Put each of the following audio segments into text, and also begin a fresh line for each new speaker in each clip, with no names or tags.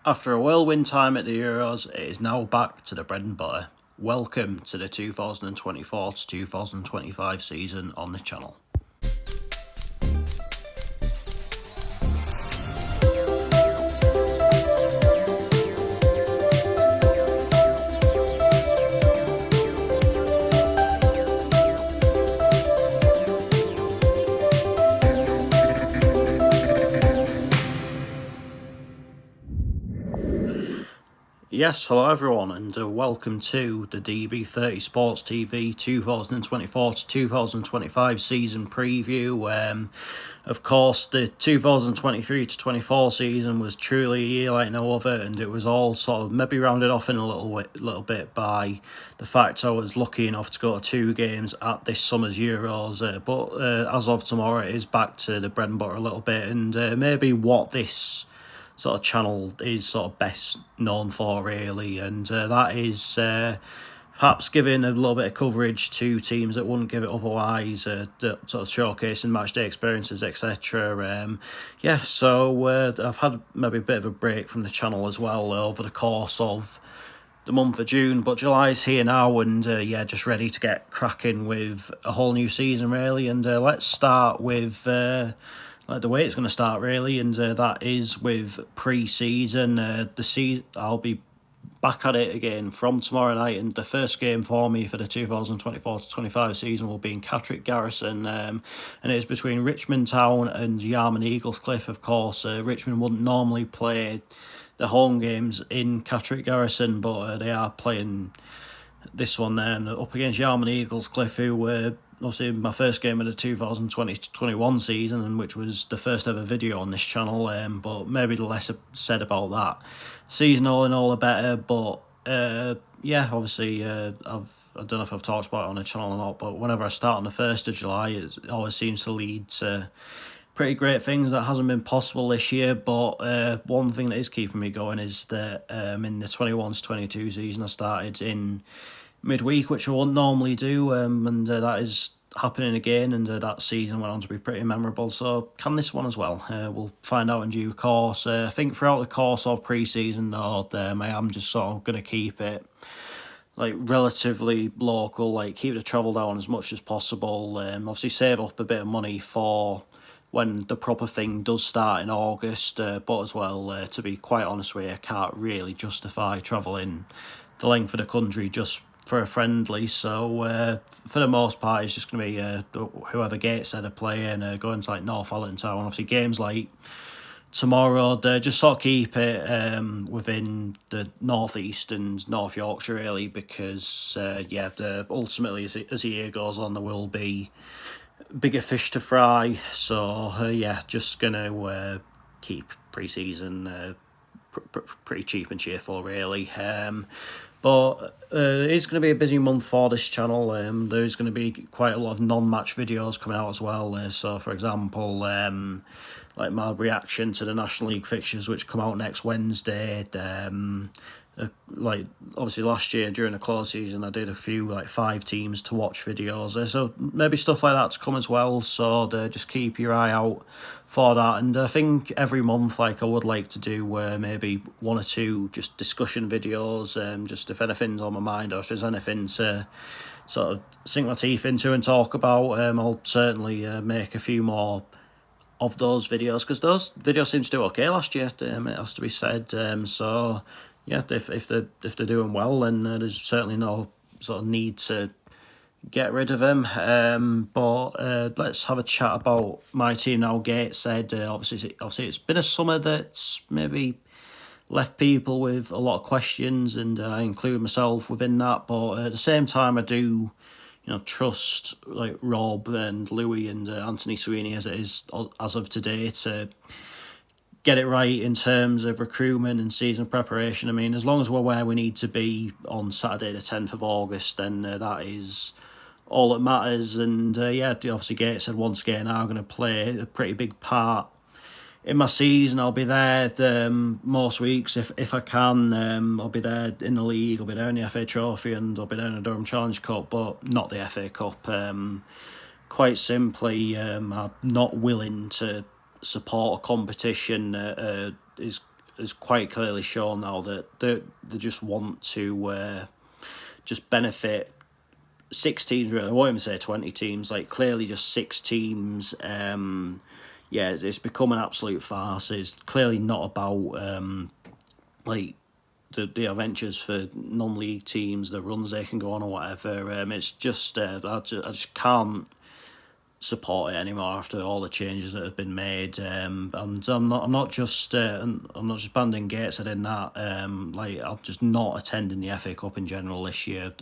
After a whirlwind time at the Euros, it is now back to the bread and butter. Welcome to the 2024 to 2025 season on the channel. Yes, hello everyone, and welcome to the DB30 Sports TV 2024 to 2025 season preview. Of course, the 2023 to 24 season was truly a year like no other, and it was all sort of maybe rounded off in a little bit by the fact I was lucky enough to go to 2 games at this summer's Euros. But as of tomorrow, it is back to the bread and butter a little bit, and maybe what this sort of channel is sort of best known for, really, and that is perhaps giving a little bit of coverage to teams that wouldn't give it otherwise, sort of showcasing matchday experiences, etc. So I've had maybe a bit of a break from the channel as well over the course of the month of June, but July's here now, and just ready to get cracking with a whole new season, really. And let's start with the way it's going to start, really, and that is with pre-season. I'll be back at it again from tomorrow night, and the first game for me for the 2024 to 25 season will be in Catterick Garrison, and it is between Richmond Town and Yarmouth Eaglescliffe. Of course, Richmond wouldn't normally play the home games in Catterick Garrison, but they are playing this one there, and up against Yarmouth Eaglescliffe, who were obviously my first game of the 2020-21 season, and which was the first ever video on this channel, but maybe the less said about that season all in all the better. But obviously I don't know if I've talked about it on the channel or not, but whenever I start on the 1st of July, it always seems to lead to pretty great things. That hasn't been possible this year, but one thing that is keeping me going is that in the 21-22 season I started in midweek, which I wouldn't normally do, and that is happening again, and that season went on to be pretty memorable. So can this one as well? We'll find out in due course. I think throughout the course of pre-season, though, I am just sort of going to keep it like relatively local, like keep the travel down as much as possible. Obviously save up a bit of money for when the proper thing does start in August, but as well, to be quite honest with you, I can't really justify travelling the length of the country just for a friendly. So for the most part, it's just going to be whoever Gateshead are playing, going to like North Allentown. Obviously games like tomorrow, they just sort of keep it within the North East and North Yorkshire, really, because ultimately as the year goes on, there will be bigger fish to fry. So just going to keep pre-season pretty cheap and cheerful, really. But it's going to be a busy month for this channel. There's going to be quite a lot of non-match videos coming out as well. So, for example, like my reaction to the National League fixtures, which come out next Wednesday. Like obviously last year during the close season, I did a few like 5 teams to watch videos. So maybe stuff like that to come as well. So just keep your eye out for that. And I think every month, like I would like to do maybe 1 or 2 just discussion videos. Just if anything's on my mind or if there's anything to sort of sink my teeth into and talk about, I'll certainly make a few more of those videos, because those videos seem to do okay last year. It has to be said. So yeah, if they're doing well, then there's certainly no sort of need to get rid of them. But let's have a chat about my team now. Gateshead. Obviously it's been a summer that's maybe left people with a lot of questions, and I include myself within that. But at the same time, I do, trust like Rob and Louis and Anthony Sweeney as it is as of today to get it right in terms of recruitment and season preparation. I mean, as long as we're where we need to be on Saturday the 10th of August, then that is all that matters. And obviously Gateshead once again are going to play a pretty big part in my season. I'll be there most weeks if I can. I'll be there in the league, I'll be there in the FA Trophy, and I'll be there in the Durham Challenge Cup, but not the FA Cup. Quite simply, I'm not willing to support a competition that is has quite clearly shown now that they just want to just benefit 6 teams, really. I won't even say 20 teams, like clearly just 6 teams. Yeah, it's become an absolute farce. It's clearly not about like the adventures for non-league teams, the runs they can go on or whatever. It's just I just can't support it anymore after all the changes that have been made. And I'm not just banding Gateshead in that. Like I'm just not attending the FA Cup in general this year.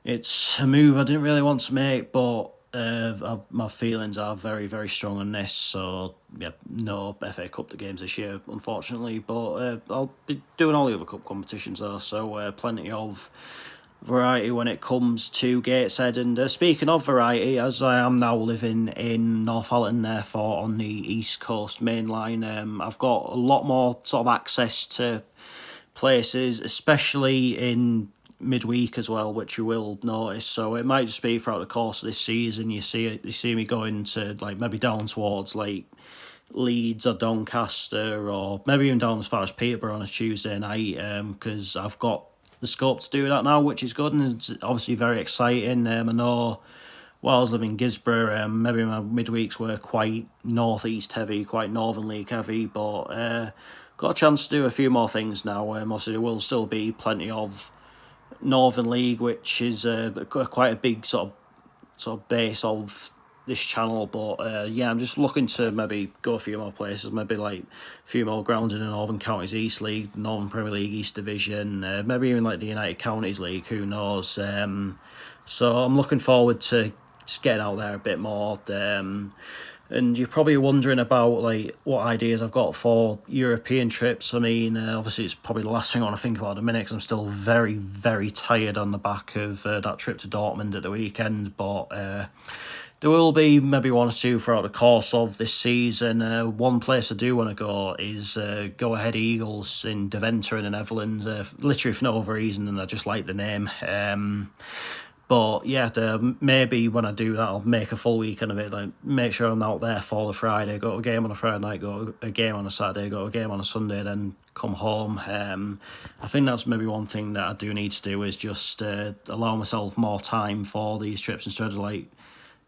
It's a move I didn't really want to make, but my feelings are very, very strong on this. So yeah, no FA Cup games this year, unfortunately. But I'll be doing all the other cup competitions though, so plenty of variety when it comes to Gateshead. And speaking of variety, as I am now living in Northallerton, therefore on the East Coast main line, I've got a lot more sort of access to places, especially in midweek as well, which you will notice. So it might just be throughout the course of this season you see me going to like maybe down towards like Leeds or Doncaster, or maybe even down as far as Peterborough on a Tuesday night, because I've got the scope to do that now, which is good, and it's obviously very exciting. I know while I was living in Gisborough, maybe my midweeks were quite northeast heavy, quite Northern League heavy, but got a chance to do a few more things now. Obviously there will still be plenty of Northern League, which is quite a big sort of base of this channel, but yeah, I'm just looking to maybe go a few more places, maybe like a few more grounds in the Northern Counties East League, Northern Premier League East Division, maybe even like the United Counties League, who knows. So I'm looking forward to just getting out there a bit more. And you're probably wondering about like what ideas I've got for European trips. I mean, obviously it's probably the last thing I want to think about at the minute, because I'm still very, very tired on the back of that trip to Dortmund at the weekend. But there will be maybe one or two throughout the course of this season. One place I do want to go is Go Ahead Eagles in Deventer in the Netherlands, literally for no other reason than I just like the name. But yeah, maybe when I do that, I'll make a full weekend of it. Like, make sure I'm out there for the Friday, go to a game on a Friday night, go to a game on a Saturday, go to a game on a Sunday, then come home. I think that's maybe one thing that I do need to do, is just allow myself more time for these trips, instead of like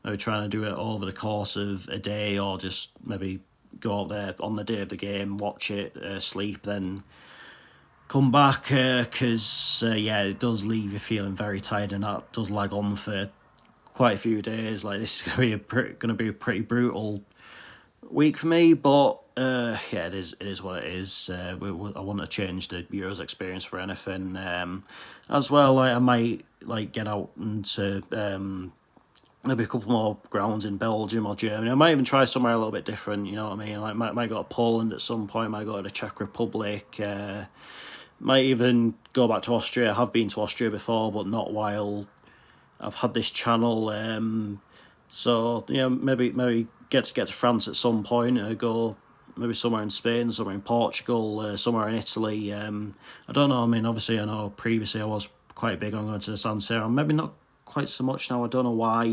maybe trying to do it over the course of a day, or just maybe go out there on the day of the game, watch it, sleep, then come back, because yeah, it does leave you feeling very tired, and that does lag on for quite a few days. Like, this is going to be a pretty brutal week for me, but yeah, it is what it is. I want to change the Euros experience for anything. As well, like, I might like get out into maybe a couple more grounds in Belgium or Germany. I might even try somewhere a little bit different, you know what I mean? Like, might go to Poland at some point, might go to the Czech Republic, might even go back to Austria. I have been to Austria before, but not while I've had this channel. So yeah, maybe get to France at some point. Go maybe somewhere in Spain, somewhere in Portugal, somewhere in Italy. I don't know. I mean, obviously, I know previously I was quite big on going to the San Siro. Maybe not quite so much now. I don't know why.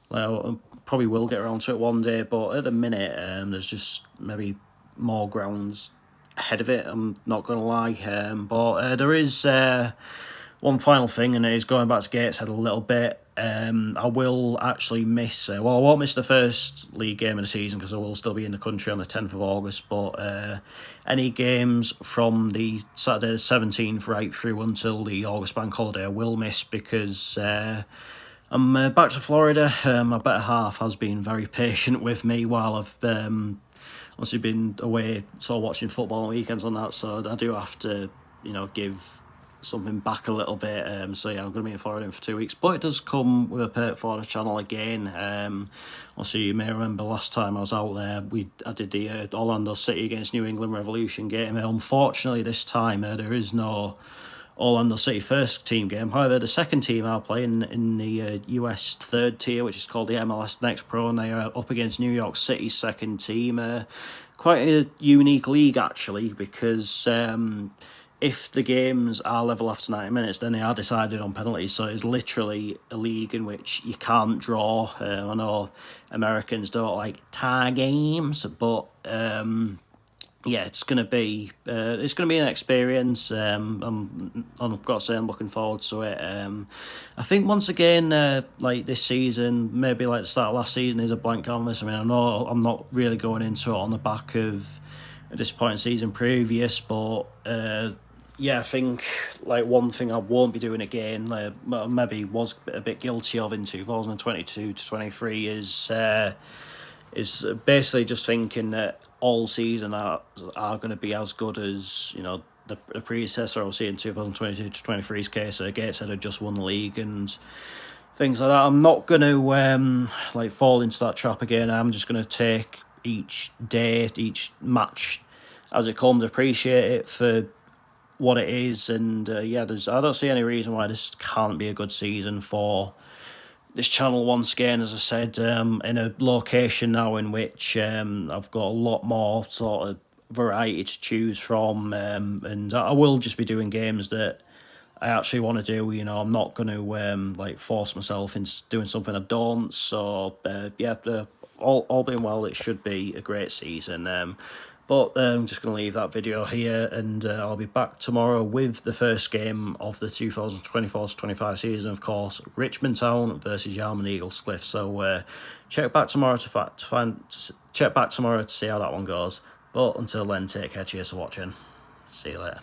Like, I probably will get around to it one day, but at the minute, there's just maybe more grounds ahead of it, I'm not going to lie. But there is one final thing, and it is going back to Gateshead a little bit. I will actually miss, I won't miss the first league game of the season, because I will still be in the country on the 10th of August, but any games from the Saturday the 17th right through until the August bank holiday I will miss, because I'm back to Florida. My better half has been very patient with me while I've obviously been away sort of watching football on weekends on that, so I do have to, give something back a little bit. So yeah, I'm going to be in Florida for 2 weeks, but it does come with a perk for the channel again. Also, you may remember last time I was out there, I did the Orlando City against New England Revolution game. Unfortunately, this time there is no Orlando City first team game. However, the second team are playing in the US third tier, which is called the MLS Next Pro, and they are up against New York City's second team. Quite a unique league, actually, because if the games are level after 90 minutes, then they are decided on penalties. So it's literally a league in which you can't draw. I know Americans don't like tie games, but yeah, it's gonna be an experience. I've got to say I'm looking forward to it. I think once again, like this season, maybe like the start of last season is a blank canvas. I mean, I know I'm not really going into it on the back of a disappointing season previous, but yeah, I think like one thing I won't be doing again, maybe was a bit guilty of in 2022 to 23 is basically just thinking that all season are going to be as good as, you know, the predecessor. Obviously in 2022 to 23's case, Gateshead had just won the league and things like that. I'm not going to like fall into that trap again. I'm just going to take each day, each match as it comes, appreciate it for what it is, and yeah, I don't see any reason why this can't be a good season for this channel once again. As I said, in a location now in which I've got a lot more sort of variety to choose from, and I will just be doing games that I actually want to do. You know, I'm not going to like force myself into doing something I don't. So yeah, all being well, it should be a great season. But I'm just going to leave that video here, and I'll be back tomorrow with the first game of the 2024-25 season, of course, Richmond Town versus Yarmouth Eaglescliffe. So check back tomorrow check back tomorrow to see how that one goes. But until then, take care. Cheers for watching. See you later.